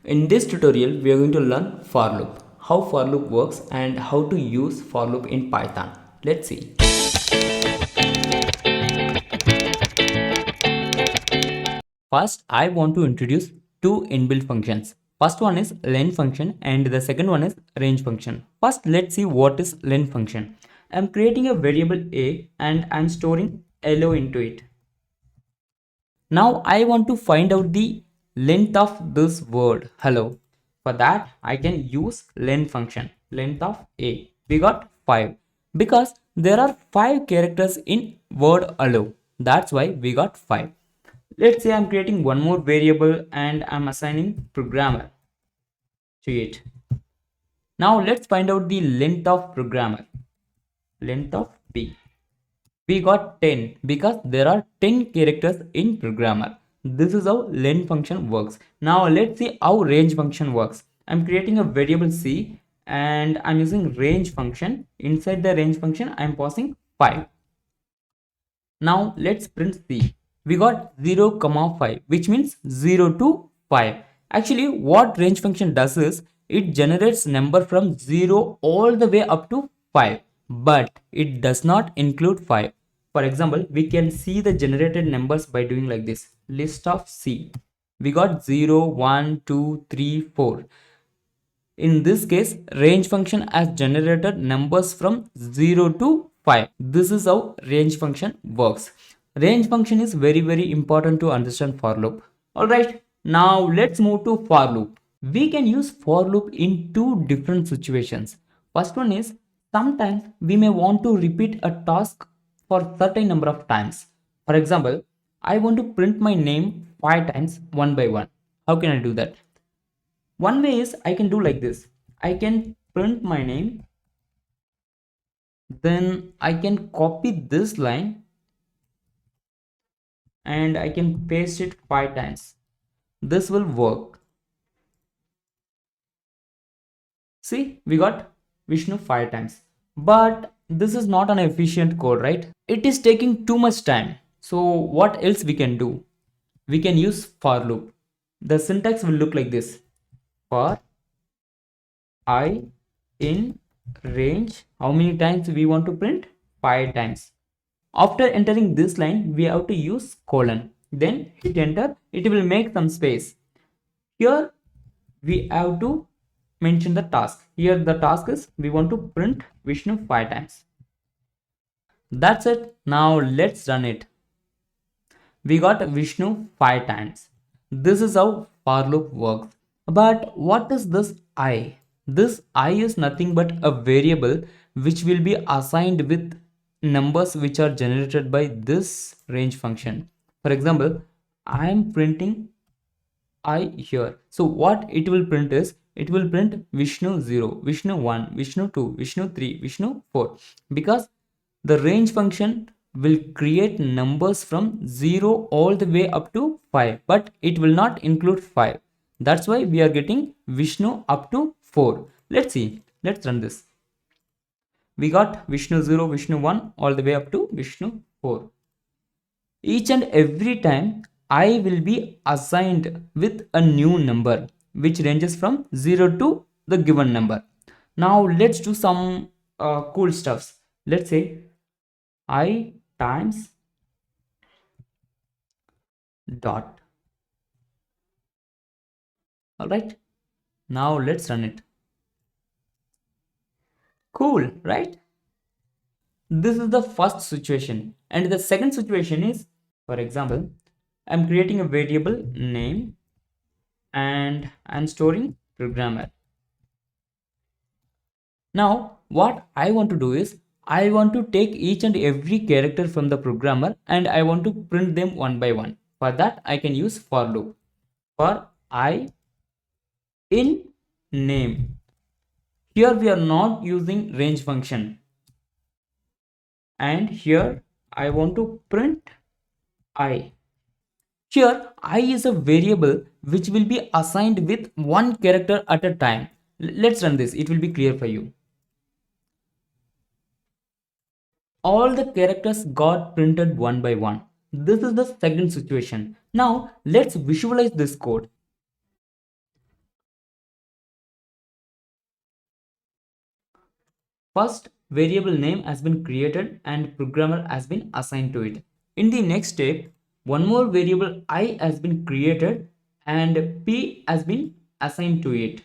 In this tutorial, we are going to learn for loop, how for loop works and how to use for loop in Python. Let's see. First, I want to introduce two inbuilt functions. First one is len function and the second one is range function. First, let's see what is len function. I'm creating a variable a and I'm storing hello into it. Now I want to find out the length of this word hello. For that I can use len function, length of a. We got 5 because there are 5 characters in word hello. That's why we got 5. Let's say I'm creating one more variable and I'm assigning programmer to it. Now let's find out the length of programmer, length of p. We got 10 because there are 10 characters in programmer. This is how len function works. Now let's see how range function works. I'm creating a variable c and I'm using range function. Inside the range function I'm passing 5. Now let's print c. We got 0 comma 5 which means 0 to 5. Actually what range function does is it generates number from 0 all the way up to 5, but it does not include 5. For example, we can see the generated numbers by doing like this. List of C. We got 0, 1, 2, 3, 4. In this case, range function has generated numbers from 0 to 5. This is how range function works. Range function is very important to understand for loop. Alright, now let's move to for loop. We can use for loop in two different situations. First one is sometimes we may want to repeat a task for certain number of times. For example, I want to print my name 5 times one by one. How can I do that? One way is I can do like this. I can print my name, then I can copy this line and I can paste it 5 times. This will work. See, we got Vishnu 5 times. But this is not an efficient code, right? It is taking too much time. So what else we can do? We can use for loop. The syntax will look like this. For I in range, how many times we want to print? 5 times. After entering this line, we have to use colon. Then hit enter. It will make some space. Here we have to mention the task. Here the task is we want to print Vishnu 5 times. That's it. Now let's run it. We got Vishnu 5 times. This is how for loop works. But what is this I? This I is nothing but a variable which will be assigned with numbers which are generated by this range function. For example, I am printing I here. So what it will print is it will print Vishnu 0, Vishnu 1, Vishnu 2, Vishnu 3, Vishnu 4 because the range function will create numbers from 0 all the way up to 5, but it will not include 5. That's why we are getting Vishnu up to 4. Let's see. Let's run this. We got Vishnu 0, Vishnu 1 all the way up to Vishnu 4. Each and every time I will be assigned with a new number which ranges from 0 to the given number. Now let's do some cool stuffs. Let's say I times dot. Alright, now let's run it. Cool, right? This is the first situation, and the second situation is, for example, I'm creating a variable name and I'm storing programmer. Now what I want to do is I want to take each and every character from the programmer and I want to print them one by one. For that I can use for loop. For I in name. Here we are not using range function. And here I want to print I. Here I is a variable which will be assigned with one character at a time. Let's run this. It will be clear for you. All the characters got printed one by one. This is the second situation. Now let's visualize this code. First variable name has been created and programmer has been assigned to it. In the next step, one more variable I has been created and p has been assigned to it.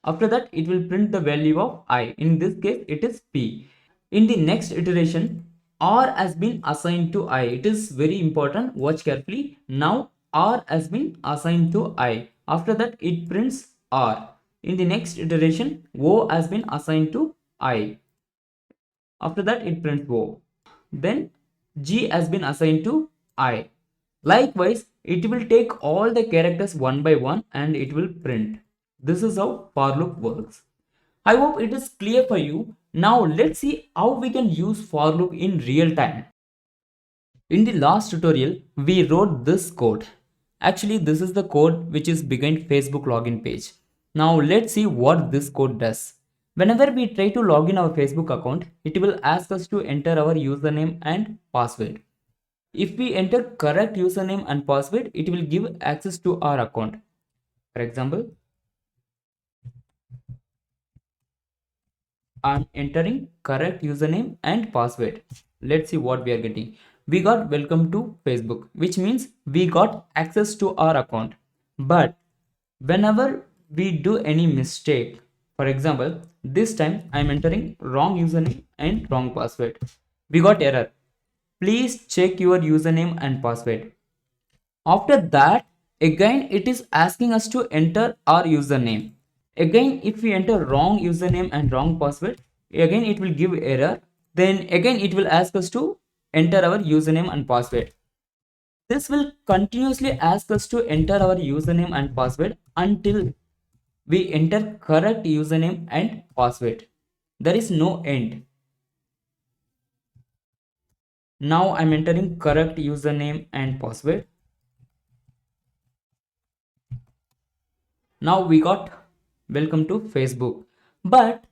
After that, it will print the value of I. In this case, it is p. In the next iteration, R has been assigned to I. It is very important. Watch carefully. Now R has been assigned to I. After that, it prints R. In the next iteration, O has been assigned to I. After that, it prints O. Then G has been assigned to I. Likewise, it will take all the characters one by one and it will print. This is how for loop works. I hope it is clear for you. Now let's see how we can use for loop in real time. In the last tutorial, we wrote this code. Actually, this is the code which is behind Facebook login page. Now let's see what this code does. Whenever we try to log in our Facebook account, it will ask us to enter our username and password. If we enter correct username and password, it will give access to our account. For example, I'm entering correct username and password. Let's see what we are getting. We got welcome to Facebook, which means we got access to our account. But whenever we do any mistake, for example, this time I'm entering wrong username and wrong password. We got error. Please check your username and password. After that, again it is asking us to enter our username. Again, if we enter wrong username and wrong password, again it will give error. Then again it will ask us to enter our username and password. This will continuously ask us to enter our username and password until we enter correct username and password. There is no end. Now I'm entering correct username and password. Now we got welcome to Facebook. But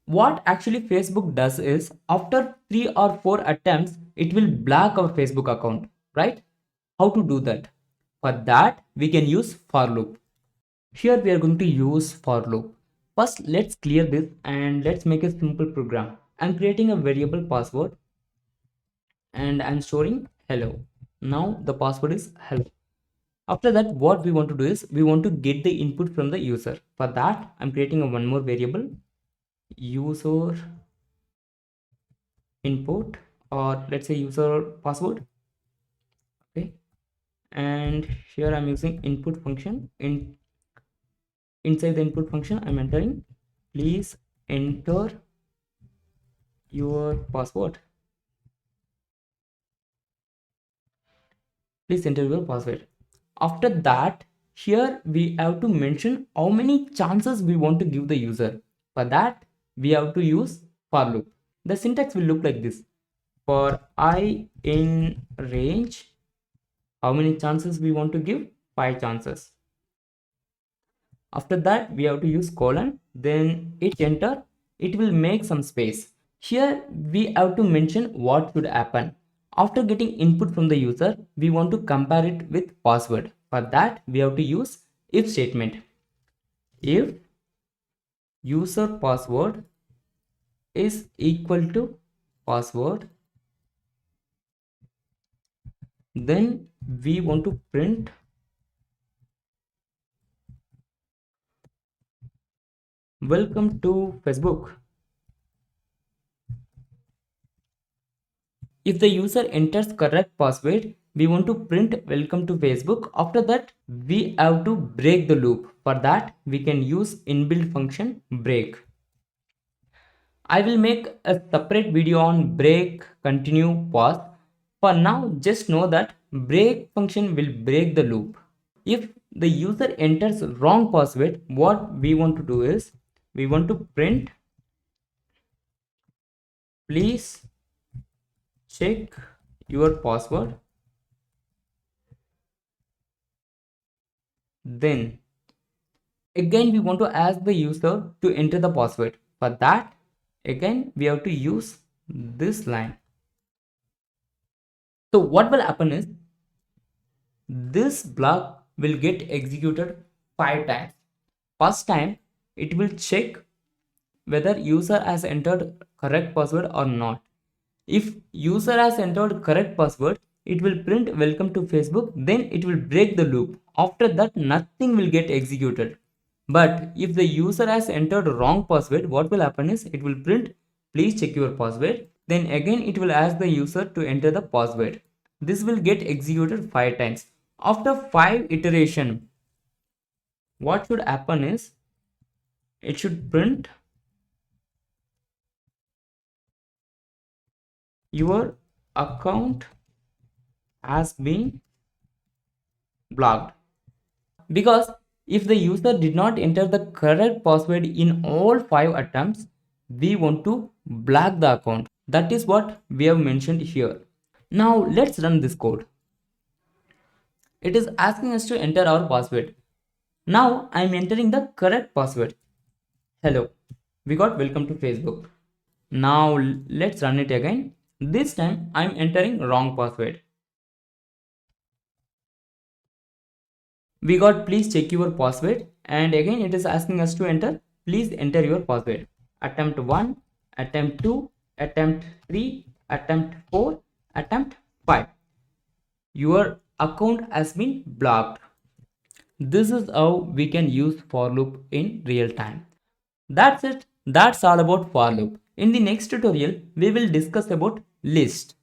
what actually Facebook does is after 3 or 4 attempts, it will block our Facebook account, right? How to do that? For that, we can use for loop. Here we are going to use for loop. First, let's clear this and let's make a simple program. I'm creating a variable password and I'm storing hello. Now the password is hello. After that, what we want to do is we want to get the input from the user. For that, I'm creating a one more variable, user input, or let's say user password. Okay, and here I'm using input function. Inside the input function, I'm entering, please enter your password. Please enter your password. After that, here we have to mention how many chances we want to give the user. For that, we have to use for loop. The syntax will look like this. For I in range, how many chances we want to give? 5 chances. After that, we have to use colon, then hit enter. It will make some space. Here we have to mention what should happen. After getting input from the user, we want to compare it with password. For that, we have to use if statement. If user password is equal to password, then we want to print welcome to Facebook. If the user enters correct password, we want to print welcome to Facebook. After that, we have to break the loop. For that, we can use inbuilt function break. I will make a separate video on break, continue, pause. For now, just know that break function will break the loop. If the user enters wrong password, what we want to do is we want to print, please check your password. Then again we want to ask the user to enter the password. For that, again we have to use this line. So what will happen is this block will get executed 5 times. First time it will check whether user has entered correct password or not. If user has entered correct password, it will print welcome to Facebook, then it will break the loop. After that, nothing will get executed. But if the user has entered wrong password, what will happen is it will print please check your password. Then again it will ask the user to enter the password. This will get executed 5 times. After 5 iteration, what should happen is it should print your account has been blocked. Because if the user did not enter the correct password in all 5 attempts, we want to block the account. That is what we have mentioned here. Now let's run this code. It is asking us to enter our password. Now I am entering the correct password. Hello, we got welcome to Facebook. Now let's run it again. This time I am entering wrong password. We got please check your password, and again it is asking us to enter please enter your password. Attempt 1, attempt 2, attempt 3, attempt 4, attempt 5. Your account has been blocked. This is how we can use for loop in real time. That's it. That's all about for loop. In the next tutorial, we will discuss about list.